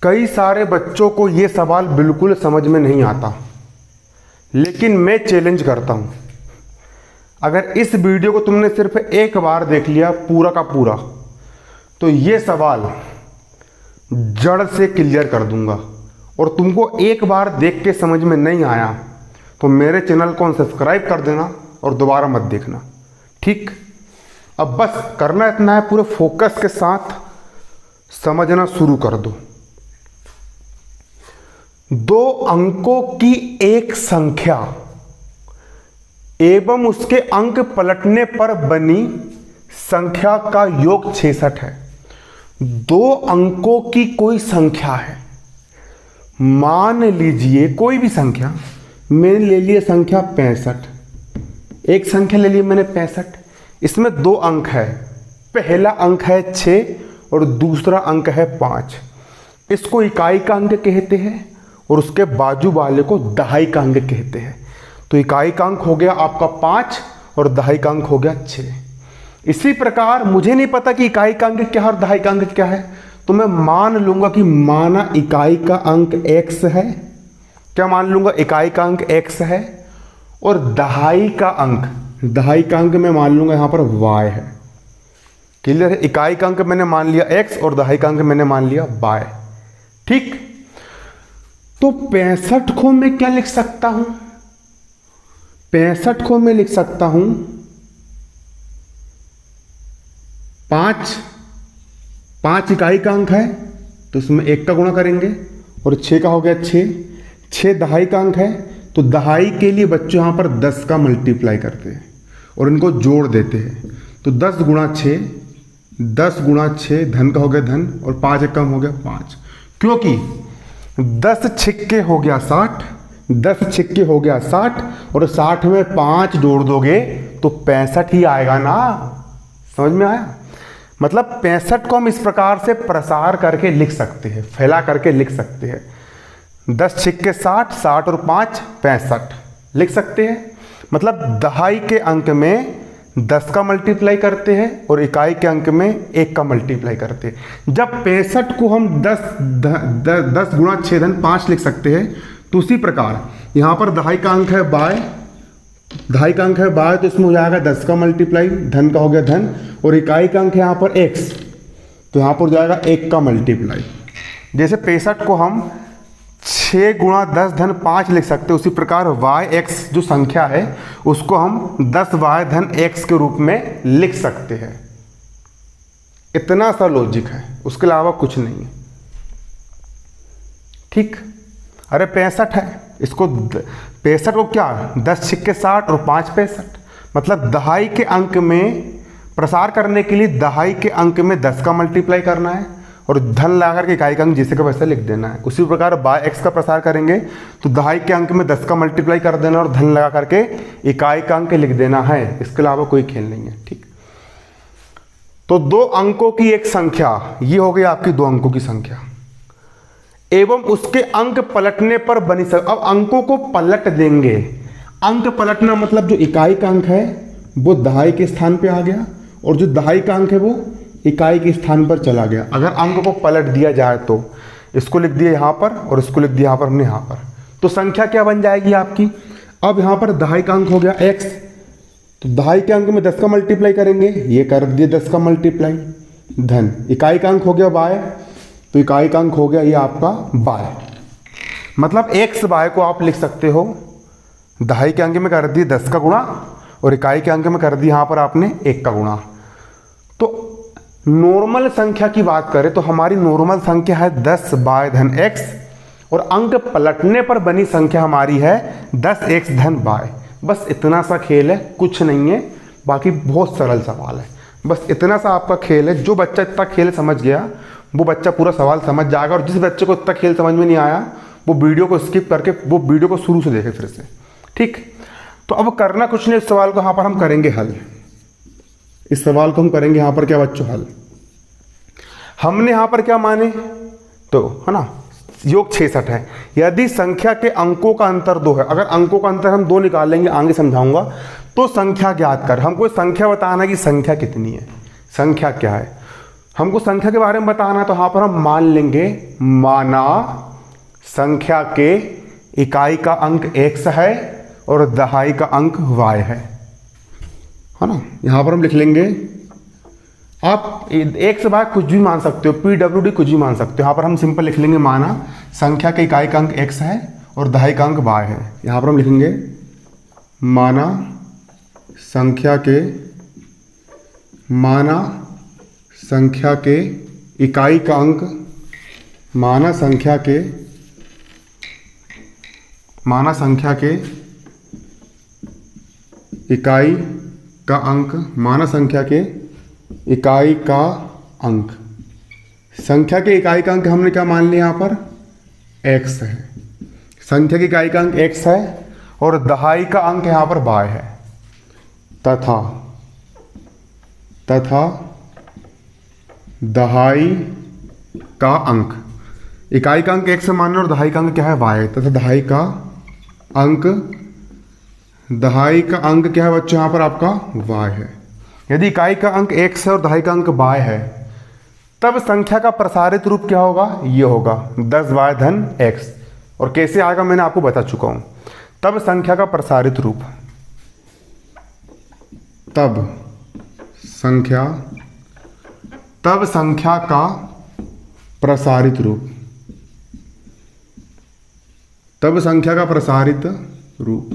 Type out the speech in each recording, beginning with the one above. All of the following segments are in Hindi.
कई सारे बच्चों को ये सवाल बिल्कुल समझ में नहीं आता, लेकिन मैं चैलेंज करता हूँ, अगर इस वीडियो को तुमने सिर्फ एक बार देख लिया पूरा का पूरा, तो ये सवाल जड़ से क्लियर कर दूंगा। और तुमको एक बार देख के समझ में नहीं आया तो मेरे चैनल को सब्सक्राइब कर देना और दोबारा मत देखना, ठीक। अब बस करना इतना है, पूरे फोकस के साथ समझना शुरू कर दो। 2 अंकों की एक संख्या एवं उसके अंक पलटने पर बनी संख्या का योग 66 है। 2 अंकों की कोई संख्या है, मान लीजिए कोई भी संख्या, मैंने ले लिया संख्या 65, एक संख्या ले ली मैंने 65, इसमें 2 अंक है, पहला अंक है 6 और दूसरा अंक है 5। इसको इकाई का अंक कहते हैं और उसके बाजू वाले को दहाई का अंक कहते हैं। तो इकाई का अंक हो गया आपका 5 और दहाई का अंक हो गया 6। इसी प्रकार मुझे नहीं पता कि इकाई का अंक क्या है और दहाई का अंक क्या है, तो मैं मान लूंगा कि माना इकाई का अंक x है, क्या मान लूंगा, इकाई का अंक x है और दहाई का अंक मैं मान लूंगा यहां पर y है। क्लियर है, इकाई का अंक मैंने मान लिया x और दहाई का अंक मैंने मान लिया y, ठीक। तो 65 को मैं क्या लिख सकता हूं, 65 को मैं लिख सकता हूं 5 इकाई का अंक है तो इसमें 1 का गुणा करेंगे और 6 का हो गया 6 दहाई का अंक है तो दहाई के लिए बच्चों यहां पर 10 का मल्टीप्लाई करते हैं और इनको जोड़ देते हैं। तो 10 गुणा 6 धन का हो गया धन और 5 कम हो गया 5, क्योंकि 10 छिक्के हो गया 60, 10 छिक्के हो गया 60 और 60 में 5 जोड़ दोगे तो 65 ही आएगा ना। समझ में आया? मतलब 65 को हम इस प्रकार से प्रसार करके लिख सकते हैं, फैला करके लिख सकते हैं। 10 छिक्के 60, 60 और 5 65 लिख सकते हैं। मतलब दहाई के अंक में 10 का मल्टीप्लाई करते हैं और इकाई के अंक में 1 का मल्टीप्लाई करते हैं। जब 65 को हम 10 गुणा 6 धन 5 लिख सकते हैं, तो उसी प्रकार यहाँ पर दहाई का अंक है बाय, तो इसमें हो जाएगा 10 का मल्टीप्लाई, धन का हो गया धन और इकाई का अंक है यहाँ पर x, तो यहाँ पर हो जाएगा 1 का मल्टीप्लाई। जैसे 65 को हम 6 गुणा 10 धन 5 लिख सकते हैं, उसी प्रकार yx जो संख्या है उसको हम 10y धन x के रूप में लिख सकते हैं। इतना सा लॉजिक है, उसके अलावा कुछ नहीं है, ठीक। अरे 65 है, इसको 65 को क्या 10 छिक्के 60 और 5 65, मतलब दहाई के अंक में प्रसार करने के लिए दहाई के अंक में 10 का मल्टीप्लाई करना है और धन लगा करके इकाई का अंक जैसे का वैसा लिख देना है। उसी प्रकार बाय x का प्रसार करेंगे तो दहाई के अंक में 10 का मल्टीप्लाई कर देना और धन लगा करके इकाई का अंक लिख देना है। इसके अलावा कोई खेल नहीं है, ठीक। तो 2 अंकों की एक संख्या, ये हो गई आपकी 2 अंकों की संख्या, एवं उसके अंक पलटने पर बनी अब अंकों को पलट देंगे। अंक पलटना मतलब जो इकाई का अंक है वो दहाई के स्थान पे आ गया और जो दहाई का अंक है वो इकाई के स्थान पर चला गया। अगर अंक को पलट दिया जाए तो इसको लिख दिया यहाँ पर और इसको लिख दिया यहाँ पर हमने यहाँ पर, तो संख्या क्या बन जाएगी आपकी। अब यहाँ पर दहाई का अंक हो गया x, तो दहाई के अंक में 10 का मल्टीप्लाई करेंगे, ये कर दिए 10 का मल्टीप्लाई, धन इकाई का अंक हो गया y, तो इकाई का अंक हो गया ये आपका y। मतलब x y को आप लिख सकते हो, दहाई के अंक में कर दिए 10 का गुणा और इकाई के अंक में कर दिया यहाँ पर आपने 1 का गुणा। तो नॉर्मल संख्या की बात करें तो हमारी नॉर्मल संख्या है 10y धन x और अंक पलटने पर बनी संख्या हमारी है 10x धन y। बस इतना सा खेल है, कुछ नहीं है, बाकी बहुत सरल सवाल है। बस इतना सा आपका खेल है। जो बच्चा इतना खेल समझ गया वो बच्चा पूरा सवाल समझ जाएगा, और जिस बच्चे को इतना खेल समझ में नहीं आया वो वीडियो को स्किप करके वो वीडियो को शुरू से देखे फिर से, ठीक। तो अब करना कुछ नहीं, इस सवाल को यहाँ पर हम करेंगे हल। इस सवाल को हम करेंगे यहाँ पर क्या बच्चों हल। हमने यहाँ पर क्या माने तो है ना, योग 66 है। यदि संख्या के अंकों का अंतर 2 है, अगर अंकों का अंतर हम 2 निकालेंगे, आगे समझाऊंगा, तो संख्या ज्ञात कर। हमको संख्या बताना है कि संख्या कितनी है, संख्या क्या है। हमको संख्या के बारे में बताना है, तो यहाँ पर हम मान लेंगे माना संख्या के इकाई का अंक x है और दहाई का अंक y है ना। यहाँ पर हम लिख लेंगे, आप एक से बाद कुछ भी मान सकते हो, PWD कुछ भी मान सकते हो। यहाँ पर हम सिंपल लिख लेंगे माना संख्या के इकाई का अंक x है और दहाई का अंक y है। यहाँ पर हम लिखेंगे माना संख्या के इकाई का अंक माना संख्या के इकाई का अंक माना संख्या के इकाई का अंक संख्या के इकाई का अंक हमने क्या मान लिया यहाँ पर x है। संख्या की इकाई का अंक x है और दहाई का अंक यहाँ पर y है। तथा दहाई का अंक, इकाई का अंक x से मानना और दहाई का अंक क्या है y है। तथा दहाई का अंक क्या है बच्चों यहाँ पर आपका y है। यदि इकाई का अंक x है और दहाई का अंक y है, तब संख्या का प्रसारित रूप क्या होगा, ये होगा 10y धन x। और कैसे आएगा मैंने आपको बता चुका हूं। तब संख्या का प्रसारित रूप, तब संख्या का प्रसारित रूप,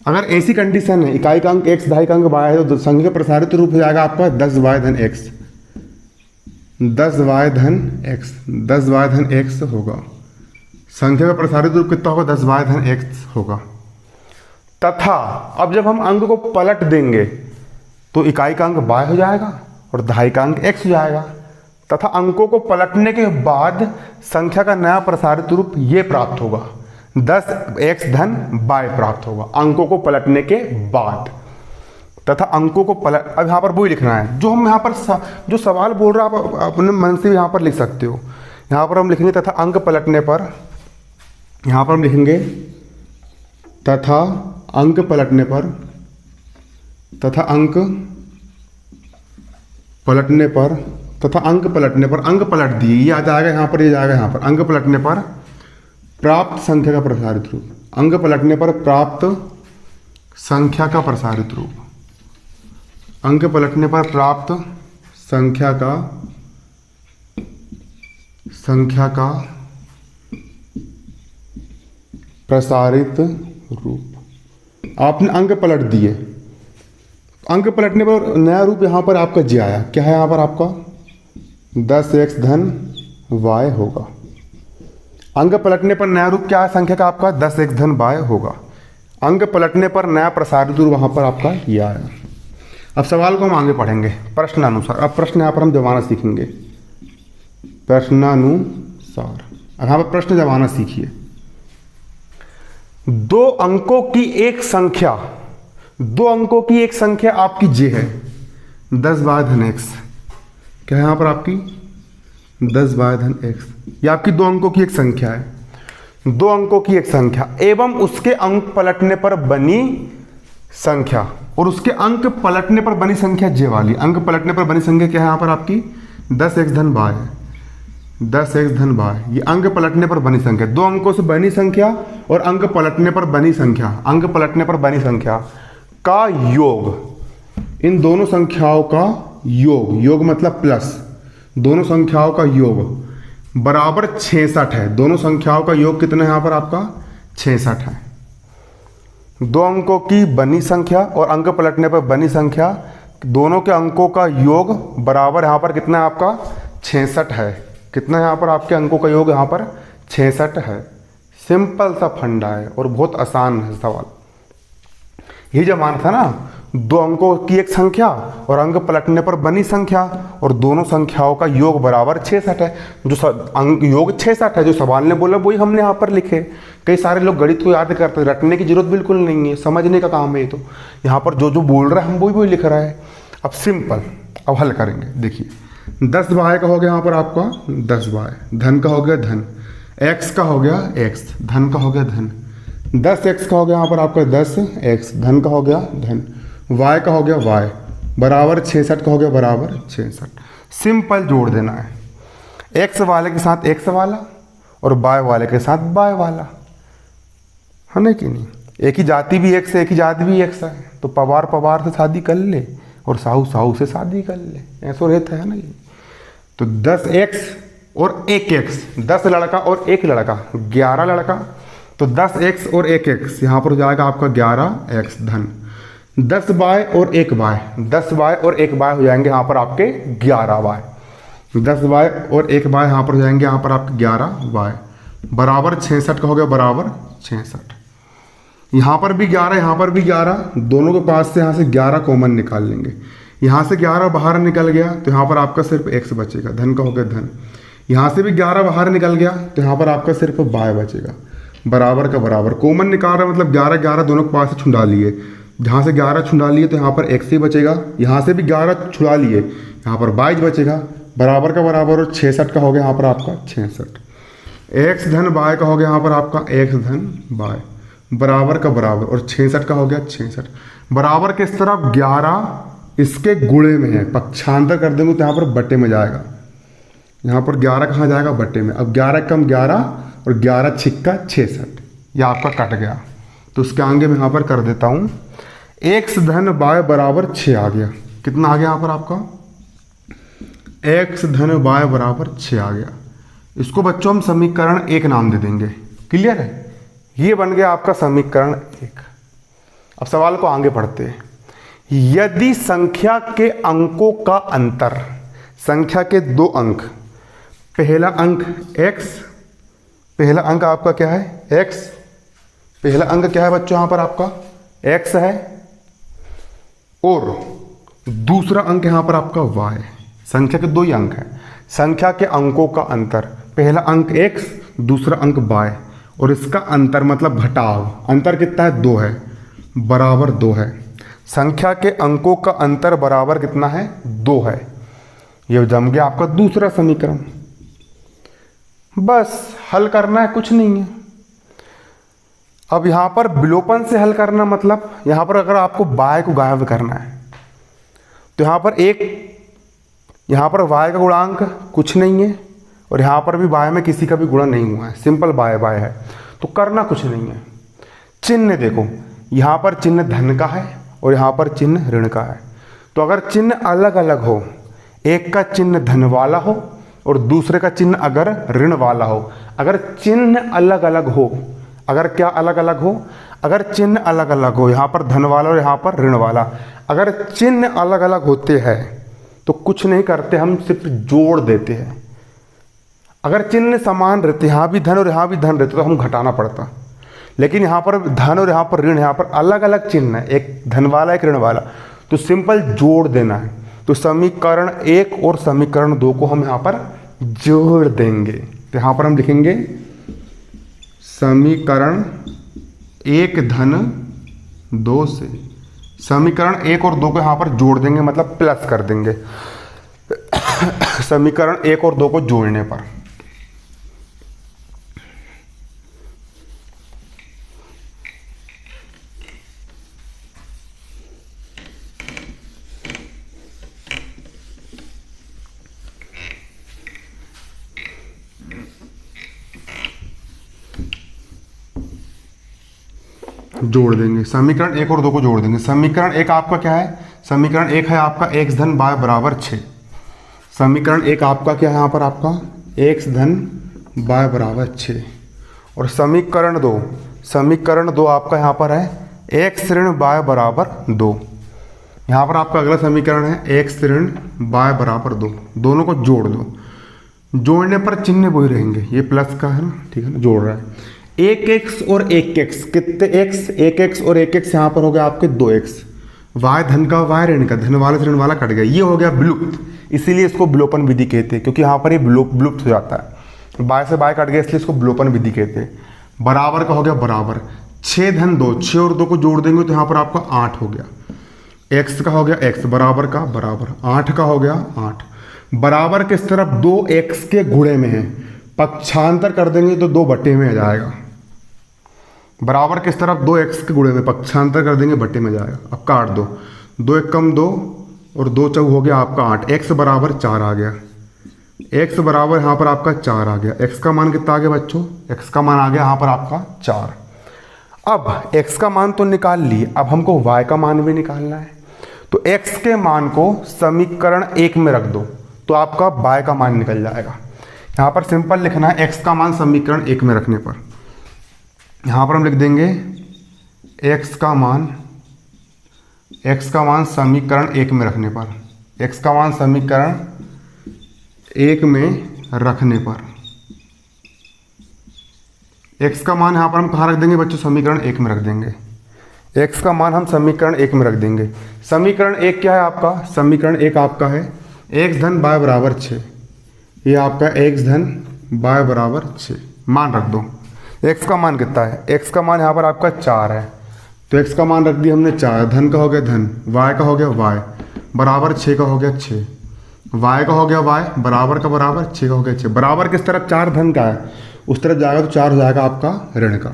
अगर ऐसी कंडीशन है इकाई का अंक x दहाई का अंक y है, तो संख्या का प्रसारित रूप हो जाएगा आपका 10y धन x। 10y धन x होगा। संख्या का प्रसारित रूप कितना होगा, 10y धन x होगा। तथा अब जब हम अंक को पलट देंगे तो इकाई का अंक y हो जाएगा और दहाई का अंक x हो जाएगा। तथा अंकों को पलटने के बाद संख्या का नया प्रसारित रूप ये प्राप्त होगा, 10x धन y प्राप्त होगा अंकों को पलटने के बाद। तथा अंकों को पलट, अब यहाँ पर वही लिखना है जो हम यहाँ पर जो सवाल बोल रहा है, आप अपने मन से यहाँ पर लिख सकते हो। यहाँ पर हम लिखेंगे तथा अंक पलटने पर, यहाँ पर हम लिखेंगे तथा अंक पलटने पर, तथा अंक पलट दिए, ये आ जाएगा यहाँ पर, ये जाएगा यहाँ पर। अंक पलटने पर प्राप्त संख्या का प्रसारित रूप, अंक पलटने पर प्राप्त संख्या का प्रसारित रूप, अंक पलटने पर प्राप्त संख्या का प्रसारित रूप। आपने अंक पलट दिए, अंक पलटने पर नया रूप यहाँ पर आपका जे आया, क्या है यहाँ पर आपका 10x धन y होगा। अंक पलटने पर नया रूप क्या है संख्या का आपका 10x धन y होगा। अंक पलटने पर नया प्रसारित रूप वहाँ पर आपका ये आया। अब सवाल को हम आगे पढ़ेंगे प्रश्नानुसार। अब प्रश्न यहाँ पर हम जमाना सीखेंगे प्रश्नानुसार। अब यहाँ पर प्रश्न जमाना सीखिए। दो अंकों की एक संख्या आपकी जे है 10y धन x। क्या है यहाँ पर आपकी 10y धन x। यह आपकी दो अंकों की एक संख्या है, दो अंकों की एक संख्या एवं उसके अंक पलटने पर बनी संख्या, और उसके अंक पलटने पर बनी संख्या जे वाली। अंक पलटने पर बनी संख्या क्या है यहाँ पर आपकी 10x धन y है, 10x धन y। ये अंक पलटने पर बनी संख्या, दो अंकों से बनी संख्या और अंक पलटने पर बनी संख्या, अंक पलटने पर बनी संख्या का योग, इन दोनों संख्याओं का योग मतलब प्लस, दोनों संख्याओं का योग बराबर 66 है। दोनों संख्याओं का योग कितना है यहाँ पर आपका 66 है। दो अंकों की बनी संख्या और अंक पलटने पर बनी संख्या, दोनों के अंकों का योग बराबर यहाँ पर कितना है आपका 66 है। कितना है यहाँ पर आपके अंकों का योग यहाँ पर 66 है। सिंपल सा फंडा है और बहुत आसान है सवाल। ये जब माना था ना, दो अंकों की एक संख्या और अंक पलटने पर बनी संख्या और दोनों संख्याओं का योग बराबर 66 है। जो अंक योग 66 है, जो सवाल ने बोला वही हमने यहाँ पर लिखे। कई सारे लोग गणित को याद करते हैं, रटने की जरूरत बिल्कुल नहीं है, समझने का काम है ये। तो यहाँ पर जो बोल रहा है हम वही लिख रहा है। अब सिंपल, अब हल करेंगे। देखिए 10y का हो गया यहाँ पर आपका 10y, धन का हो गया धन, x का हो गया x, धन का हो गया धन, 10x का हो गया यहाँ पर आपका 10x, धन का हो गया धन, y का हो गया y, बराबर 66 का हो गया बराबर 66। सिंपल जोड़ देना है, एक्स वाले के साथ एक्स वाला और बाय वाले के साथ बाय वाला, है ना कि नहीं। एक ही जाति भी एक्स है, एक ही जाति भी एक्स है, तो पवार पवार से शादी कर ले और साहू साहू से शादी कर ले, ऐसा रहता है ना ये। तो 10x और 1x, 10 लड़का और 1 लड़का 11 लड़का, तो 10x और 1x यहाँ पर हो जाएगा आपका 11x धन, 10 बाय और 1 बाय, 10 बाय और 1 बाय हो जाएंगे यहाँ पर आपके 11 बाय, 10 बाय और 1 बाय यहाँ पर हो जाएंगे यहाँ पर आपके 11 बाय, बराबर 66 का हो गया, बराबर 66। यहाँ पर भी 11, यहाँ पर भी 11, दोनों के पास से यहाँ से 11 कॉमन निकाल लेंगे, यहाँ से 11 बाहर निकल गया तो यहाँ पर आपका सिर्फ x बचेगा, धन का हो गया धन। यहाँ से भी 11 बाहर निकल गया तो यहाँ पर आपका सिर्फ बाय बचेगा, बराबर का बराबर। कॉमन निकाल रहा मतलब 11 11 दोनों के पास से छुड़ा लिए, जहाँ से 11 छुड़ा लिए तो यहाँ पर x ही बचेगा, यहाँ से भी 11 छुड़ा लिए, यहाँ पर 22 बचेगा, बराबर का बराबर, और 66 का हो गया यहाँ पर आपका 66। x धन बाय का हो गया यहाँ पर आपका x धन बाय, बराबर का बराबर, और 66 का हो गया 66। बराबर किस तरफ 11 इसके गुणे में है, पक्षांतर कर देंगे तो यहाँ पर बट्टे में जाएगा, यहाँ पर 11 कहाँ जाएगा, बट्टे में। अब 11 कम 11 और 11 छिक्का 66, ये आपका कट गया, तो उसके आगे मैं यहाँ पर कर देता हूँ x धन बाय बराबर 6 आ गया। कितना आ गया यहाँ पर आपका, x धन बाय बराबर 6 आ गया। इसको बच्चों हम समीकरण 1 नाम दे देंगे, क्लियर है। ये बन गया आपका समीकरण 1। अब सवाल को आगे पढ़ते हैं। यदि संख्या के अंकों का अंतर, संख्या के 2 अंक, पहला अंक x, पहला अंक आपका क्या है x, पहला अंक क्या है बच्चों यहाँ पर आपका x है, और दूसरा अंक यहाँ पर आपका y। संख्या के 2 ही अंक हैं, संख्या के अंकों का अंतर, पहला अंक x, दूसरा अंक y, और इसका अंतर मतलब घटाव, अंतर कितना है 2 है, बराबर 2 है। संख्या के अंकों का अंतर बराबर कितना है 2 है। ये जम गया आपका दूसरा समीकरण। बस हल करना है, कुछ नहीं है। अब यहाँ पर विलोपन से हल करना मतलब यहाँ पर अगर आपको y को गायब करना है तो यहाँ पर यहाँ पर y का गुणांक कुछ नहीं है, और यहाँ पर भी y में किसी का भी गुणा नहीं हुआ है, सिंपल y है, तो करना कुछ नहीं है। चिन्ह देखो, यहाँ पर चिन्ह धन का है और यहाँ पर चिन्ह ऋण का है, तो अगर चिन्ह अलग अलग हो, एक का चिन्ह धन वाला हो और दूसरे का चिन्ह अगर ऋण वाला हो, अगर चिन्ह अलग अलग हो, अगर क्या अलग अलग हो, अगर चिन्ह अलग अलग हो, यहाँ पर धन वाला और यहाँ पर ऋण वाला, अगर चिन्ह अलग अलग होते हैं तो कुछ नहीं करते, हम सिर्फ जोड़ देते हैं। अगर चिन्ह समान रहते, यहाँ भी धन और यहाँ भी धन रहते, तो हम घटाना पड़ता, लेकिन यहाँ पर धन और यहाँ पर ऋण, यहाँ पर अलग अलग चिन्ह है, एक धन वाला एक ऋण वाला, तो सिंपल जोड़ देना है। तो समीकरण 1 और समीकरण 2 को हम यहाँ पर जोड़ देंगे, तो यहाँ पर हम लिखेंगे समीकरण 1 धन 2 से, समीकरण 1 और 2 को यहाँ पर जोड़ देंगे, मतलब प्लस कर देंगे समीकरण 1 और 2 को जोड़ने पर। जोड़ देंगे समीकरण 1 और 2 को जोड़ देंगे। समीकरण 1 आपका क्या है, समीकरण 1 है आपका x धन y बराबर 6। समीकरण 1 आपका क्या है यहाँ पर आपका x धन y बराबर 6, और समीकरण 2, समीकरण 2 आपका यहाँ पर है x ऋण y बराबर 2। यहाँ पर आपका अगला समीकरण है x ऋण y बराबर 2, दोनों को जोड़ दो, जोड़ने पर चिन्ह वही रहेंगे, ये प्लस का है ना, ठीक है ना, जोड़ रहा है। 1x और 1x कितने x, 1x और 1x यहाँ पर हो गया आपके 2x, y धन का y ऋण का, धन वाला से ऋण वाला कट गया, ये हो गया विलुप्त, इसीलिए इसको विलोपन विधि कहते हैं, क्योंकि यहाँ पर ये विलुप्त हो जाता है, y से y कट गया इसलिए इसको विलोपन विधि कहते हैं। बराबर का हो गया बराबर, 6 धन 2, 6 और 2 को जोड़ देंगे तो यहाँ पर आपका 8 हो गया, x का हो गया x, बराबर का बराबर, 8 का हो गया 8, बराबर किस तरफ 2x के गुणे में है, पक्षांतर कर देंगे तो 2 बट्टे में आ जाएगा, बराबर किस तरफ 2x के गुणे में, पक्षांतर कर देंगे बट्टे में जाएगा। अब काट दो, 2 एक कम 2, और 2 चौक हो गया आपका 8, x बराबर 4 आ गया। x बराबर यहाँ पर आपका 4 आ गया। x का मान कितना आ गया बच्चों? x का मान आ गया यहाँ पर आपका 4। अब x का मान तो निकाल लिए, अब हमको y का मान भी निकालना है। तो x के मान को समीकरण 1 में रख दो तो आपका y का मान निकल जाएगा। यहाँ पर सिंपल लिखना है, x का मान समीकरण 1 में रखने पर यहाँ पर हम लिख देंगे x का मान समीकरण 1 में रखने पर, x का मान समीकरण 1 में रखने पर, x का मान यहाँ पर हम कहाँ रख देंगे बच्चों? समीकरण 1 में रख देंगे। x का मान हम समीकरण 1 में रख देंगे। समीकरण 1 क्या है आपका? समीकरण 1 आपका है x धन y बराबर 6। ये आपका x धन y बराबर 6 मान रख दो। x का मान कितना है? x का मान यहाँ पर आपका 4 है, तो x का मान रख दिया हमने 4। धन का हो गया धन, y का हो गया y, बराबर 6 का हो गया 6, y का हो गया y, बराबर का बराबर 6 का हो गया 6। बराबर किस तरफ? 4 धन का है, उस तरफ जाएगा तो 4 हो जाएगा आपका ऋण का।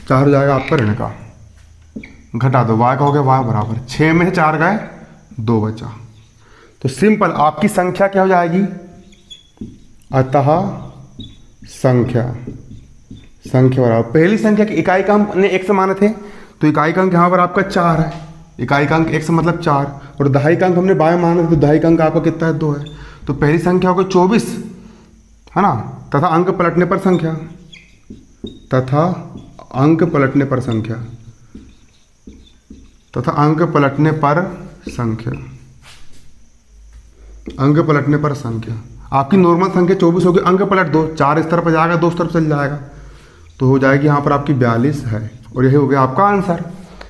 चार हो जाएगा आपका ऋण का। घटा दो, y का हो गया y बराबर 6 में से 4 गए 2 बचा। तो सिंपल आपकी संख्या क्या हो जाएगी? अतः संख्या बराबर पहली संख्या की इकाई का हमने 1 से माने थे, तो इकाई का अंक यहाँ पर आपका 4 है। इकाई का अंक 1 से मतलब 4, और दहाई का अंक हमने बाय माना था, तो दहाई का अंक आपका कितना है? 2 है। तो पहली संख्या होगी 24, है ना। तथा अंक पलटने पर संख्या, तथा अंक पलटने पर संख्या, तथा अंक पलटने पर संख्या, अंक पलटने पर संख्या। आपकी नॉर्मल संख्या 24 होगी, अंक पलट दो, 4 इस तरफ जाएगा 2 उस तरफ चल जाएगा, तो हो जाएगी यहाँ पर आपकी 42 है। और यही हो गया आपका आंसर।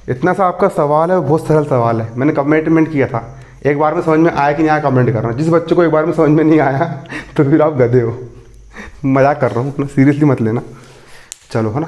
इतना सा आपका सवाल है, बहुत सरल सवाल है। मैंने कमेंटमेंट किया था, एक बार में समझ में आया कि नहीं आया कमेंट कर रहा हूँ। जिस बच्चे को एक बार में समझ में नहीं आया तो फिर आप गधे हो। मजाक कर रहा हूँ, अपना सीरियसली मत लेना। चलो, है ना।